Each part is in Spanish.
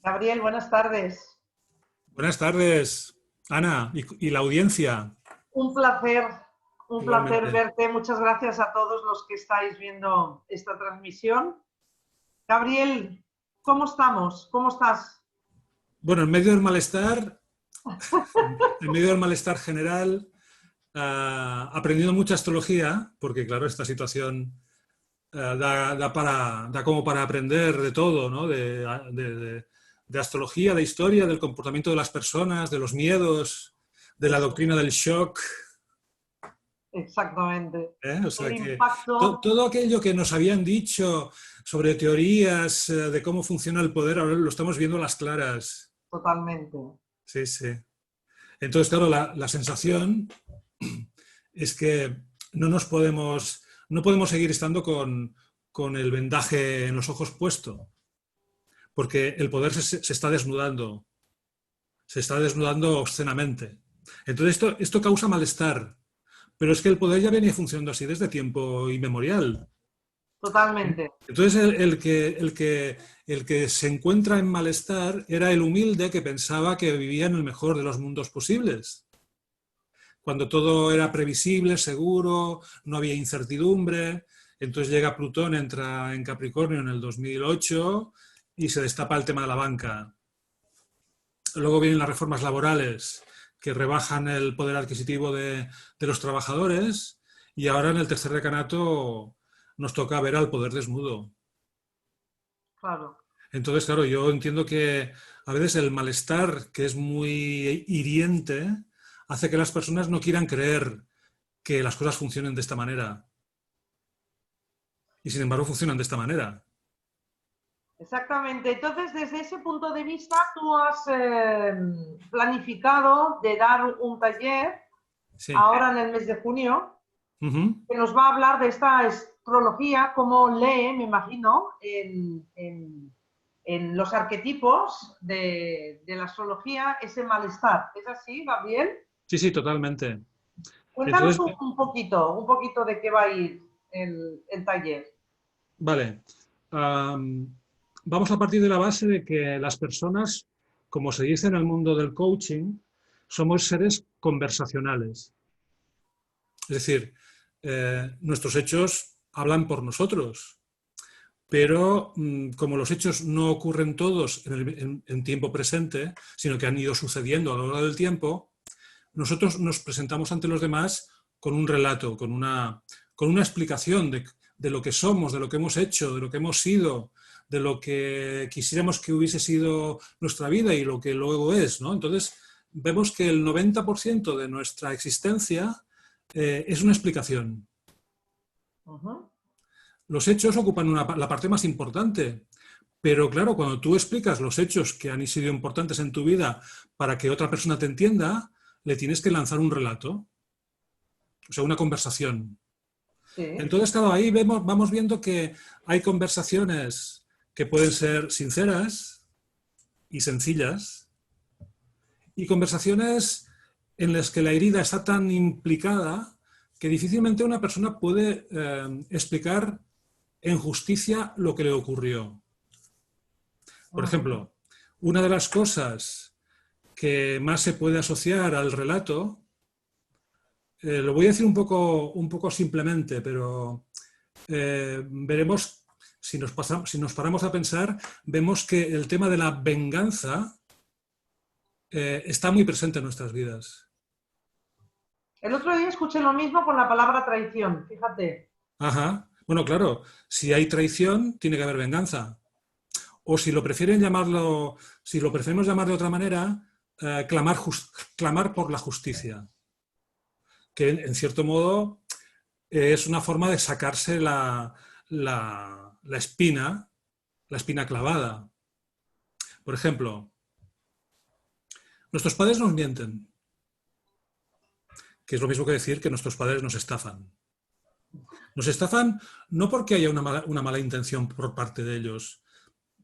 Gabriel, buenas tardes. Buenas tardes, Ana, y la audiencia, Un placer, un placer igualmente. verte. Muchas gracias a todos los que estáis viendo esta transmisión. Gabriel, ¿cómo estamos? ¿Cómo estás? Bueno, en medio del malestar general, aprendiendo mucha astrología, porque claro, esta situación da como para aprender de todo, ¿no? De astrología, de historia, del comportamiento de las personas, de los miedos, de la Eso, doctrina del shock. exactamente. O El sea que impacto, todo aquello que nos habían dicho sobre teorías de cómo funciona el poder, ahora lo estamos viendo a las claras. totalmente. Sí, sí. Entonces, claro, la sensación es que no podemos seguir estando con el vendaje en los ojos puesto, porque el poder se está desnudando obscenamente. Entonces, esto causa malestar, pero es que el poder ya venía funcionando así desde tiempo inmemorial. Totalmente. Entonces, el que se encuentra en malestar era el humilde que pensaba que vivía en el mejor de los mundos posibles, cuando todo era previsible, seguro, no había incertidumbre. Entonces llega Plutón, entra en Capricornio en el 2008 y se destapa el tema de la banca. Luego vienen las reformas laborales que rebajan el poder adquisitivo de los trabajadores, y ahora en el tercer decanato nos toca ver al poder desnudo. Claro. Entonces, claro, yo entiendo que a veces el malestar, que es muy hiriente, hace que las personas no quieran creer que las cosas funcionen de esta manera. Y sin embargo funcionan de esta manera. Exactamente. Entonces, desde ese punto de vista, tú has planificado de dar un taller Sí. ahora en el mes de junio Ujú. que nos va a hablar de esta astrología, cómo lee, me imagino, en los arquetipos de la astrología ese malestar. ¿Es así, Gabriel? Sí, sí, totalmente. Cuéntanos Entonces, un poquito de qué va a ir el taller. vale. Vamos a partir de la base de que las personas, como se dice en el mundo del coaching, somos seres conversacionales. Es decir, nuestros hechos hablan por nosotros, pero como los hechos no ocurren todos en tiempo presente, sino que han ido sucediendo a lo largo del tiempo, nosotros nos presentamos ante los demás con un relato, con una explicación de lo que somos, de lo que hemos hecho, de lo que hemos sido, de lo que quisiéramos que hubiese sido nuestra vida y lo que luego es, ¿no? Entonces, vemos que el 90% de nuestra existencia es una explicación. Uh -huh. Los hechos ocupan la parte más importante, pero claro, cuando tú explicas los hechos que han sido importantes en tu vida para que otra persona te entienda, le tienes que lanzar un relato, o sea, una conversación. Sí, Entonces, claro, ahí vamos viendo que hay conversaciones que pueden ser sinceras y sencillas, y conversaciones en las que la herida está tan implicada que difícilmente una persona puede explicar en justicia lo que le ocurrió. Por uh -huh. ejemplo, una de las cosas que más se puede asociar al relato, lo voy a decir un poco simplemente, pero veremos, si nos paramos a pensar, vemos que el tema de la venganza está muy presente en nuestras vidas. El otro día escuché lo mismo con la palabra traición, fíjate. Ajá. Bueno, claro, si hay traición, tiene que haber venganza. O si lo prefieren llamarlo, si lo preferimos llamar de otra manera, clamar por la justicia, que en cierto modo es una forma de sacarse la espina clavada. Por ejemplo, nuestros padres nos mienten, que es lo mismo que decir que nuestros padres nos estafan. Nos estafan no porque haya una mala intención por parte de ellos.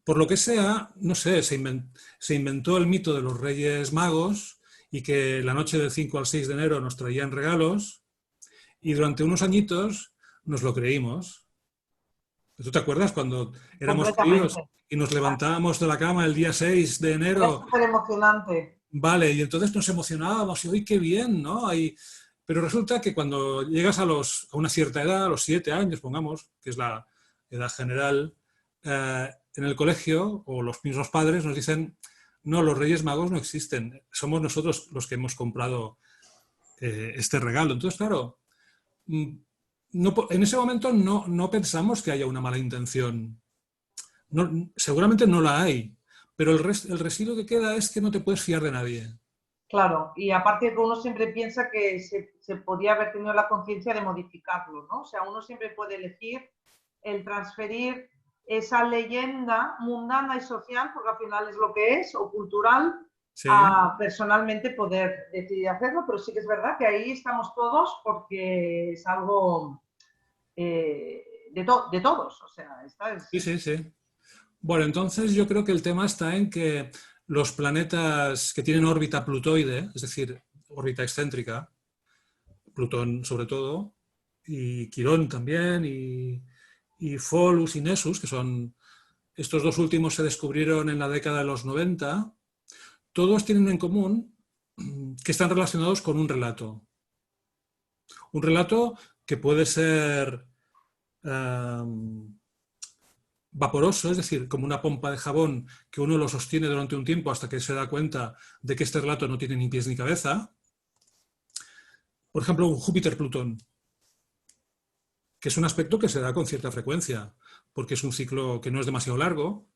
Por lo que sea, no sé, se inventó el mito de los Reyes Magos y que la noche del 5 al 6 de enero nos traían regalos, y durante unos añitos nos lo creímos. ¿Tú te acuerdas cuando éramos críos completamente. y nos levantábamos de la cama el día 6 de Era enero? súper emocionante. Vale, y entonces nos emocionábamos y ¡uy, qué bien! ¿No? Pero resulta que cuando llegas a una cierta edad, a los 7 años, pongamos, que es la edad general, en el colegio o los mismos padres nos dicen, no, los Reyes Magos no existen, somos nosotros los que hemos comprado este regalo. Entonces, claro, mm, en ese momento no pensamos que haya una mala intención. Seguramente no la hay, pero el residuo que queda es que no te puedes fiar de nadie. Claro, y aparte que uno siempre piensa que se podía haber tenido la conciencia de modificarlo, ¿no? O sea, uno siempre puede elegir el transferir esa leyenda mundana y social, porque al final es lo que es, o cultural, Sí, a personalmente poder decidir hacerlo, pero sí que es verdad que ahí estamos todos porque es algo de todos, o sea, esta sí, es... sí, sí. Bueno, entonces yo creo que el tema está en que los planetas que tienen órbita plutoide, es decir, órbita excéntrica, Plutón sobre todo, y Quirón también, y Pholus y Nessus, que son estos dos últimos se descubrieron en la década de los 90, todos tienen en común que están relacionados con un relato. Un relato que puede ser vaporoso, es decir, como una pompa de jabón que uno lo sostiene durante un tiempo hasta que se da cuenta de que este relato no tiene ni pies ni cabeza. Por ejemplo, un Júpiter-Plutón, que es un aspecto que se da con cierta frecuencia, porque es un ciclo que no es demasiado largo.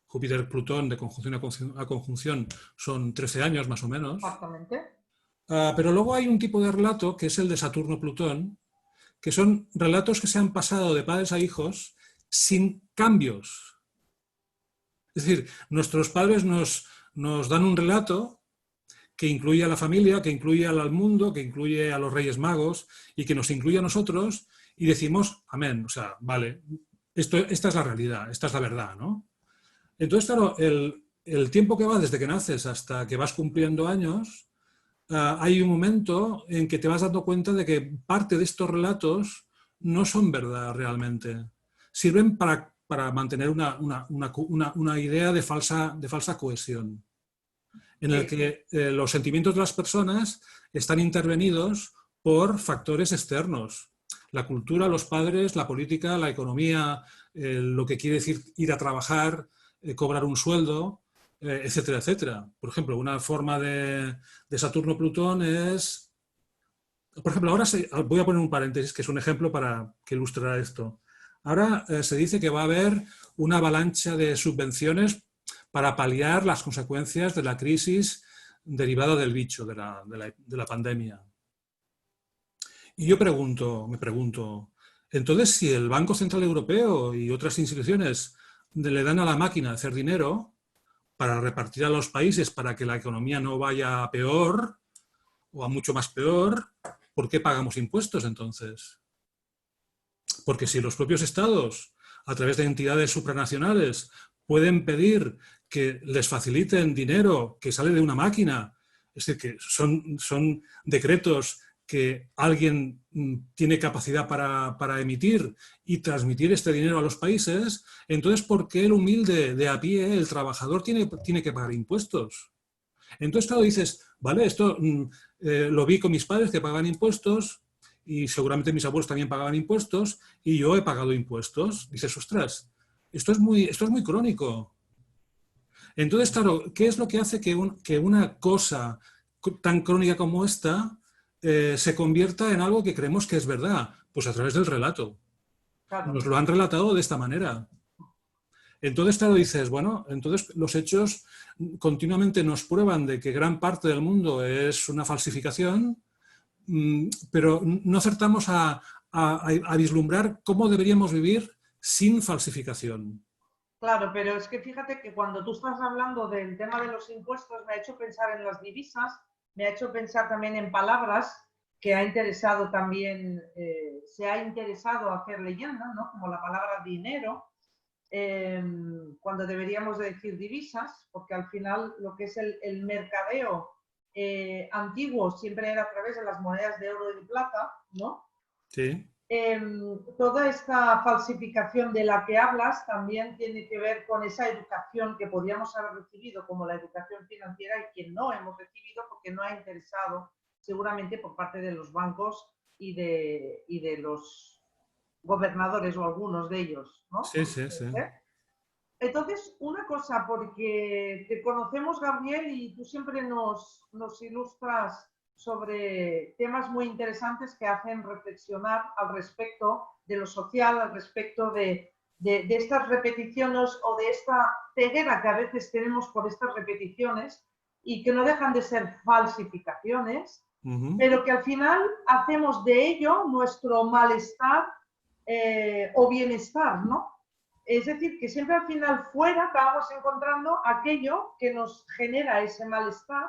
Júpiter-Plutón de conjunción a conjunción son 13 años más o menos. Exactamente. Pero luego hay un tipo de relato que es el de Saturno-Plutón, que son relatos que se han pasado de padres a hijos sin cambios. Es decir, nuestros padres nos dan un relato que incluye a la familia, que incluye al mundo, que incluye a los Reyes Magos y que nos incluye a nosotros y decimos, amén, o sea, vale, esta es la realidad, esta es la verdad, ¿no? Entonces, claro, el tiempo que va desde que naces hasta que vas cumpliendo años, hay un momento en que te vas dando cuenta de que parte de estos relatos no son verdad realmente. Sirven para mantener una idea de falsa cohesión, en el Sí, que los sentimientos de las personas están intervenidos por factores externos. La cultura, los padres, la política, la economía, lo que quiere decir ir a trabajar, cobrar un sueldo, etcétera, etcétera. Por ejemplo, una forma de Saturno-Plutón es... Por ejemplo, voy a poner un paréntesis, que es un ejemplo para que ilustrará esto. Ahora se dice que va a haber una avalancha de subvenciones para paliar las consecuencias de la crisis derivada del bicho, de la pandemia. Y yo me pregunto, entonces si el Banco Central Europeo y otras instituciones le dan a la máquina de hacer dinero para repartir a los países para que la economía no vaya a peor o a mucho más peor, ¿por qué pagamos impuestos entonces? Porque si los propios estados, a través de entidades supranacionales, pueden pedir que les faciliten dinero que sale de una máquina, es decir, que son decretos que alguien tiene capacidad para emitir y transmitir este dinero a los países, entonces, ¿por qué el humilde de a pie, el trabajador, tiene que pagar impuestos? Entonces, claro, dices, vale, esto lo vi con mis padres que pagaban impuestos y seguramente mis abuelos también pagaban impuestos y yo he pagado impuestos. Dices, ostras, esto es muy crónico. Entonces, claro, ¿qué es lo que hace que una cosa tan crónica como esta se convierta en algo que creemos que es verdad? Pues a través del relato. claro. Nos lo han relatado de esta manera. Entonces, claro, dices, bueno, entonces los hechos continuamente nos prueban de que gran parte del mundo es una falsificación, pero no acertamos a vislumbrar cómo deberíamos vivir sin falsificación. Claro, pero es que fíjate que cuando tú estás hablando del tema de los impuestos, me ha hecho pensar en las divisas, me ha hecho pensar también en palabras que ha interesado también, se ha interesado hacer leyenda, ¿no? Como la palabra dinero, eh, cuando deberíamos de decir divisas, porque al final lo que es el mercadeo antiguo siempre era a través de las monedas de oro y de plata, ¿no? Sí, toda esta falsificación de la que hablas también tiene que ver con esa educación que podríamos haber recibido como la educación financiera y que no hemos recibido porque no ha interesado seguramente por parte de los bancos y de los gobernadores o algunos de ellos, ¿no? Sí, sí, sí. Entonces, una cosa, porque te conocemos, Gabriel, y tú siempre nos ilustras sobre temas muy interesantes que hacen reflexionar al respecto de lo social, al respecto de estas repeticiones o de esta ceguera que a veces tenemos por estas repeticiones y que no dejan de ser falsificaciones, pero que al final hacemos de ello nuestro malestar o bienestar, ¿no? Es decir, que siempre al final fuera acabamos encontrando aquello que nos genera ese malestar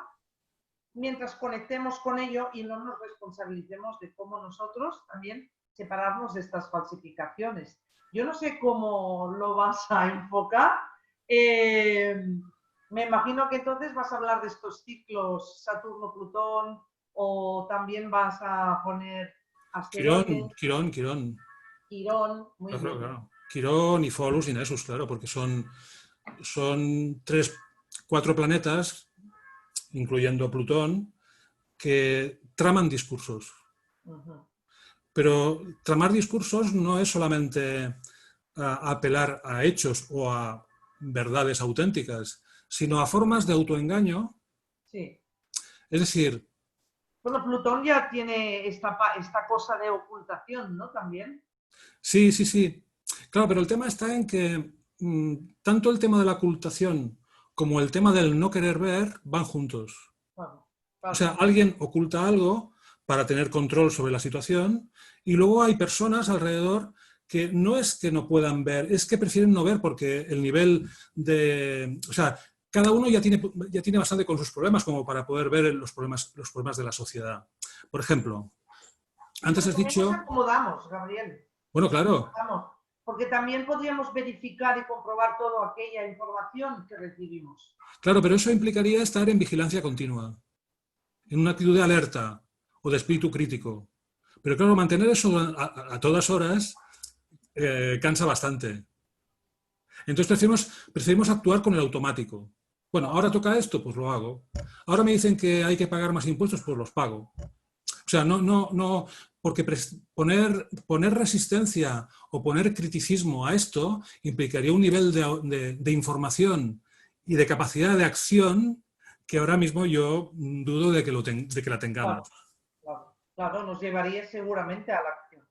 mientras conectemos con ello y no nos responsabilicemos de cómo nosotros también separarnos de estas falsificaciones. Yo no sé cómo lo vas a enfocar. Me imagino que entonces vas a hablar de estos ciclos Saturno-Plutón o también vas a poner asteroides. Quirón. Quirón, muy Claro, bien. claro. Quirón y Folus y Nessus, claro, porque son 4 planetas, incluyendo Plutón, que traman discursos. Pero tramar discursos no es solamente apelar a hechos o a verdades auténticas, sino a formas de autoengaño. Sí. Es decir... Bueno, Plutón ya tiene esta cosa de ocultación, ¿no? También. Sí, sí, sí. Claro, pero el tema está en que tanto el tema de la ocultación como el tema del no querer ver van juntos. Claro. O sea, alguien oculta algo para tener control sobre la situación y luego hay personas alrededor que no es que no puedan ver, es que prefieren no ver porque el nivel de... O sea, cada uno ya tiene bastante con sus problemas como para poder ver los problemas de la sociedad. Por ejemplo, antes has dicho... Nos acomodamos, Gabriel. Bueno, claro. Porque también podríamos verificar y comprobar toda aquella información que recibimos. Claro, pero eso implicaría estar en vigilancia continua, en una actitud de alerta o de espíritu crítico. Pero claro, mantener eso a todas horas cansa bastante. Entonces preferimos actuar con el automático. Bueno, ahora toca esto, pues lo hago. Ahora me dicen que hay que pagar más impuestos, pues los pago. O sea, no, porque poner resistencia o poner criticismo a esto implicaría un nivel de información y de capacidad de acción que ahora mismo yo dudo de que la tengamos. Claro, nos llevaría seguramente a la acción.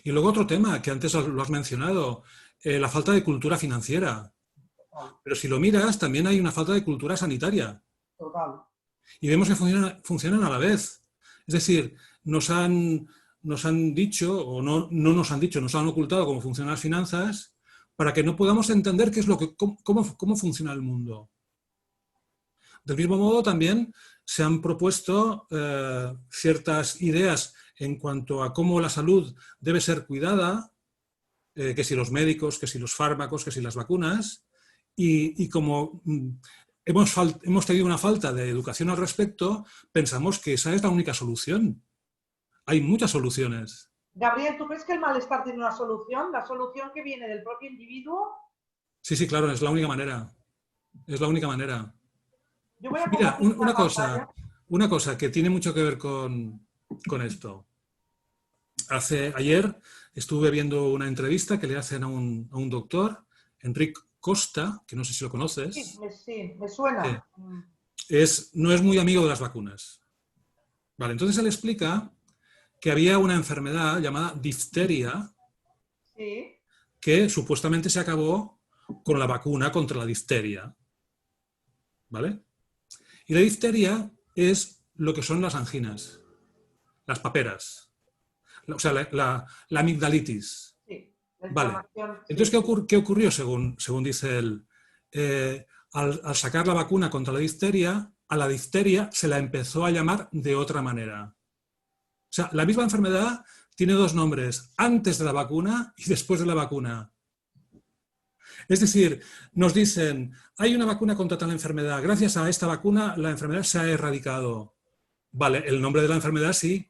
Y luego otro tema, que antes lo has mencionado, la falta de cultura financiera. Pero si lo miras, también hay una falta de cultura sanitaria. Total. Y vemos que funcionan a la vez. Es decir, nos han dicho, o no nos han dicho, nos han ocultado cómo funcionan las finanzas para que no podamos entender qué es cómo funciona el mundo. Del mismo modo, también se han propuesto ciertas ideas en cuanto a cómo la salud debe ser cuidada, que si los médicos, que si los fármacos, que si las vacunas, y como hemos tenido una falta de educación al respecto, pensamos que esa es la única solución. Hay muchas soluciones. Gabriel, ¿tú crees que el malestar tiene una solución? ¿La solución que viene del propio individuo? Sí, claro, es la única manera. Es la única manera. Yo voy a Mira, una cosa que tiene mucho que ver con esto. Ayer estuve viendo una entrevista que le hacen a un doctor, Enric Costa, que no sé si lo conoces. Sí, me suena. No es muy amigo de las vacunas. Vale, entonces él explica que había una enfermedad llamada difteria que supuestamente se acabó con la vacuna contra la difteria. ¿Vale? Y la difteria es lo que son las anginas, las paperas, o sea, la amigdalitis. Sí, vale. Entonces, ¿qué ocurrió según dice él? Al sacar la vacuna contra la difteria, a la difteria se la empezó a llamar de otra manera. O sea, la misma enfermedad tiene 2 nombres, antes de la vacuna y después de la vacuna. Es decir, nos dicen, hay una vacuna contra tal enfermedad, gracias a esta vacuna la enfermedad se ha erradicado. Vale, el nombre de la enfermedad sí,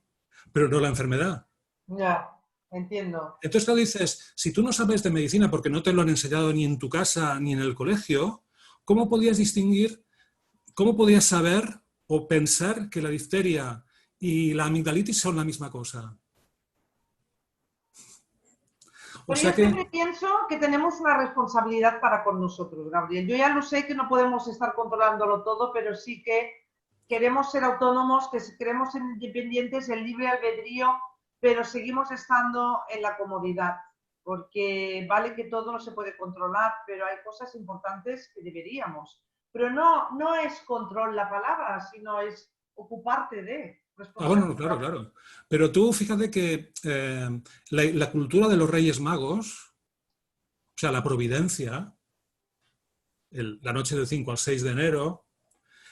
pero no la enfermedad. Ya. entiendo. Entonces, claro, dices, si tú no sabes de medicina porque no te lo han enseñado ni en tu casa ni en el colegio, ¿cómo podías distinguir, cómo podías saber o pensar que la difteria y la amigdalitis son la misma cosa? O Pero yo sea que, siempre pienso que tenemos una responsabilidad para con nosotros, Gabriel. Yo ya lo sé que no podemos estar controlándolo todo, pero sí que queremos ser autónomos, que queremos ser independientes, el libre albedrío, pero seguimos estando en la comodidad, porque vale que todo no se puede controlar, pero hay cosas importantes que deberíamos. Pero no es control la palabra, sino es ocuparte de bueno, claro, responsabilidad. claro. Pero tú fíjate que la cultura de los Reyes Magos, o sea, la providencia, la noche del 5 al 6 de enero,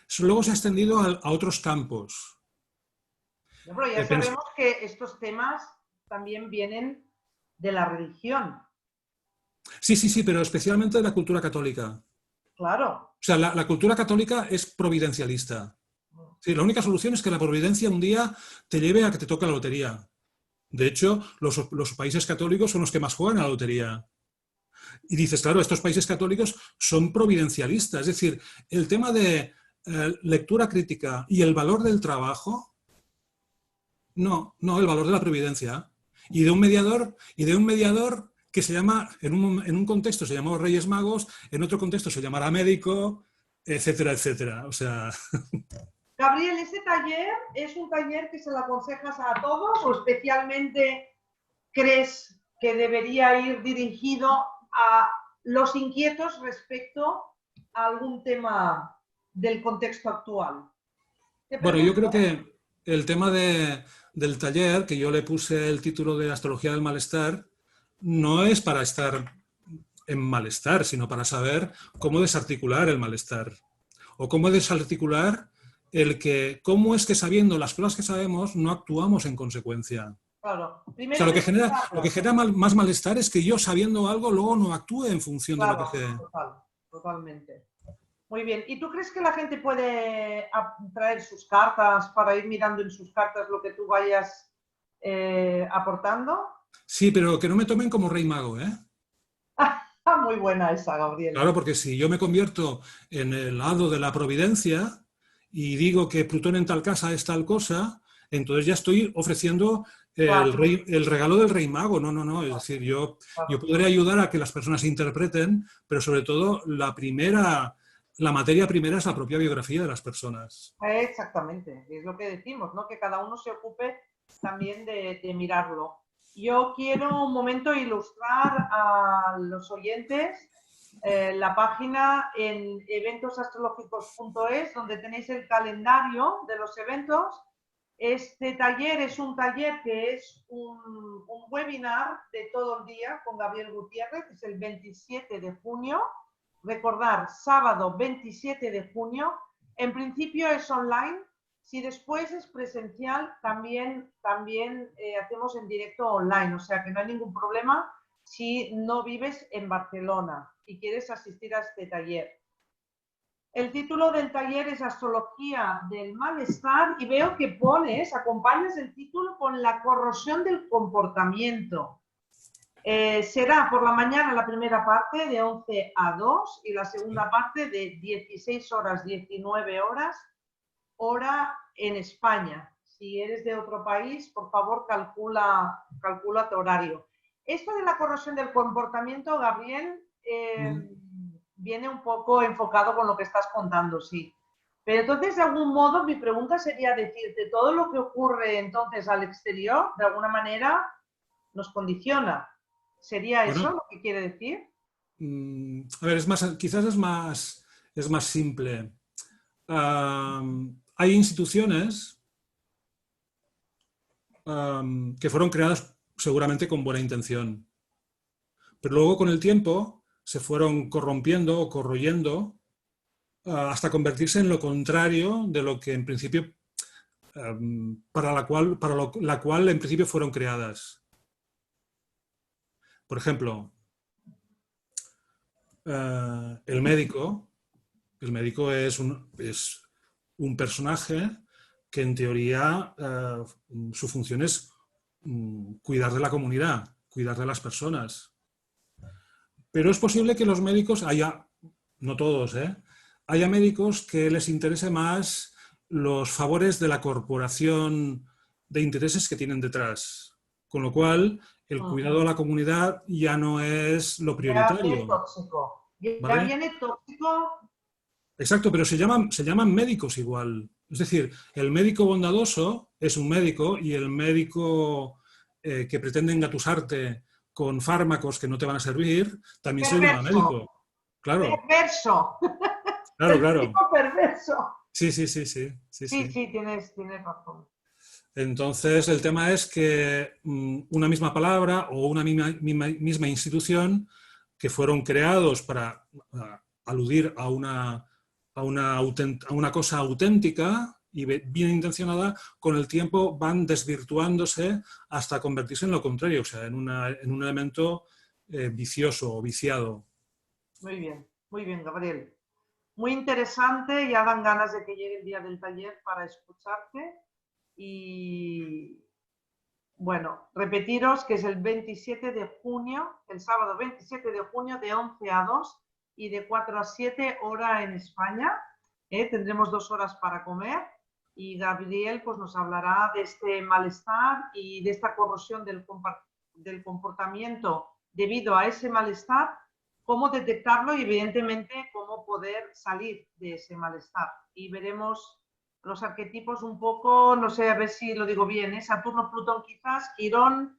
eso luego se ha extendido a otros campos. No, pero ya sabemos que estos temas también vienen de la religión, Sí, sí, sí, pero especialmente de la cultura católica. claro. O sea, la cultura católica es providencialista. Sí, la única solución es que la providencia un día te lleve a que te toque la lotería. De hecho, los países católicos son los que más juegan a la lotería. Y dices, claro, estos países católicos son providencialistas. Es decir, el tema de lectura crítica y el valor del trabajo, no, el valor de la providencia. Y de un mediador que se llama, en un contexto se llamó Reyes Magos, en otro contexto se llamará médico, etcétera, etcétera. O sea, Gabriel, ¿este taller es un taller que se lo aconsejas a todos o especialmente crees que debería ir dirigido a los inquietos respecto a algún tema del contexto actual? Te bueno, yo creo pregunto, ¿eh? que el tema del taller, que yo le puse el título de Astrología del Malestar, no es para estar en malestar, sino para saber cómo desarticular el malestar. O cómo desarticular cómo es que sabiendo las cosas que sabemos, no actuamos en consecuencia. Claro, O sea, primero lo que despejarlas. genera más malestar es que yo sabiendo algo luego no actúe en función de lo que Claro, sé. totalmente. Muy bien. ¿Y tú crees que la gente puede traer sus cartas para ir mirando en sus cartas lo que tú vayas aportando? Sí, pero que no me tomen como rey mago, ¿eh? Muy buena esa, Gabriel. Claro, porque si yo me convierto en el lado de la providencia y digo que Plutón en tal casa es tal cosa, entonces ya estoy ofreciendo Claro, el regalo del rey mago. No, no, no. Es decir, yo claro. podré ayudar a que las personas interpreten, pero sobre todo la materia primera es la propia biografía de las personas. Exactamente, es lo que decimos, ¿no? Que cada uno se ocupe también de mirarlo. Yo quiero un momento ilustrar a los oyentes la página en eventosastrológicos.es, donde tenéis el calendario de los eventos. Este taller es un taller que es un webinar de todo el día con Gabriel Gutiérrez, es el 27 de junio. Recordar, sábado 27 de junio. En principio es online. Si después es presencial, también hacemos en directo online. O sea que no hay ningún problema si no vives en Barcelona y quieres asistir a este taller. El título del taller es Astrología del Malestar y veo que acompañas el título con la corrosión del comportamiento. Será por la mañana la primera parte de 11 a 2 y la segunda parte de 16 horas, 19 horas, hora en España. Si eres de otro país, por favor, calcula tu horario. Esto de la corrosión del comportamiento, Gabriel, viene un poco enfocado con lo que estás contando, sí. Pero entonces, de algún modo, mi pregunta sería decirte, todo lo que ocurre entonces al exterior, de alguna manera, nos condiciona. ¿Sería eso Bueno, lo que quiere decir? a ver, quizás es más simple. Hay instituciones que fueron creadas seguramente con buena intención, pero luego con el tiempo se fueron corrompiendo o corroyendo hasta convertirse en lo contrario de lo que en principio, para la cual en principio fueron creadas. Por ejemplo, el médico. El médico es un personaje que en teoría su función es cuidar de la comunidad, cuidar de las personas. Pero es posible que los médicos no todos, haya médicos que les interese más los favores de la corporación de intereses que tienen detrás. Con lo cual, el cuidado de la comunidad ya no es lo prioritario. Ya viene tóxico. Ya ¿vale? viene tóxico. Exacto, pero se llaman médicos igual. Es decir, el médico bondadoso es un médico y el médico que pretende engatusarte con fármacos que no te van a servir, también se llama médico. Claro. Perverso. Claro, el claro. médico perverso. Sí. Sí, tienes razón. Entonces, el tema es que una misma palabra o una misma institución que fueron creados para aludir a una cosa auténtica y bien intencionada, con el tiempo van desvirtuándose hasta convertirse en lo contrario, o sea, en un elemento vicioso o viciado. Muy bien, Gabriel. Muy interesante, ya dan ganas de que llegue el día del taller para escucharte. Y bueno, repetiros que es el 27 de junio, el sábado 27 de junio de 11 a 2 y de 4 a 7 hora en España. Tendremos 2 horas para comer y Gabriel pues, nos hablará de este malestar y de esta corrosión del comportamiento debido a ese malestar, cómo detectarlo y evidentemente cómo poder salir de ese malestar. Y veremos los arquetipos un poco, no sé, a ver si lo digo bien, Saturno, Plutón quizás, Quirón,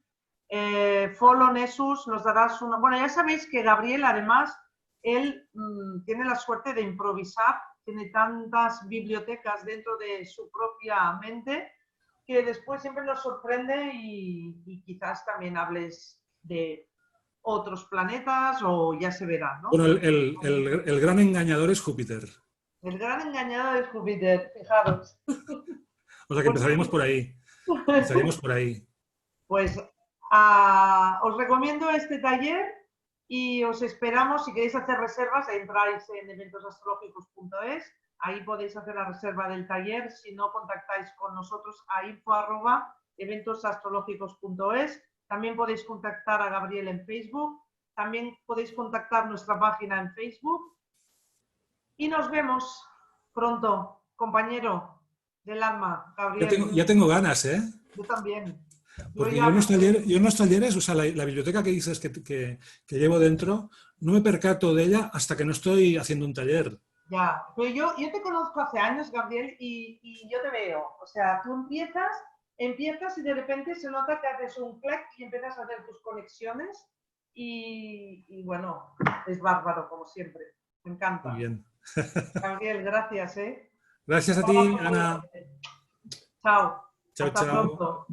Folo, Nessus, nos darás una... Bueno, ya sabéis que Gabriel además, él tiene la suerte de improvisar, tiene tantas bibliotecas dentro de su propia mente que después siempre nos sorprende y quizás también hables de otros planetas o ya se verá, ¿no? Bueno, el gran engañador es Júpiter. El gran engañador es Júpiter, fijaros. O sea que empezaríamos por ahí. Pues os recomiendo este taller y os esperamos. Si queréis hacer reservas, entráis en eventosastrológicos.es. Ahí podéis hacer la reserva del taller. Si no, contactáis con nosotros a info@eventosastrológicos.es. También podéis contactar a Gabriel en Facebook. También podéis contactar nuestra página en Facebook. Y nos vemos pronto, compañero del alma, Gabriel. Ya tengo ganas, ¿eh? Yo también. Porque yo en los talleres, o sea, la biblioteca que dices que llevo dentro, no me percato de ella hasta que no estoy haciendo un taller. Ya, pero yo te conozco hace años, Gabriel, y yo te veo. O sea, tú empiezas y de repente se nota que haces un clic y empiezas a hacer tus conexiones y bueno, es bárbaro, como siempre. Me encanta. Muy bien. Gabriel, gracias, Gracias a ti, Ana. Chao. Chao, Hasta chao. pronto.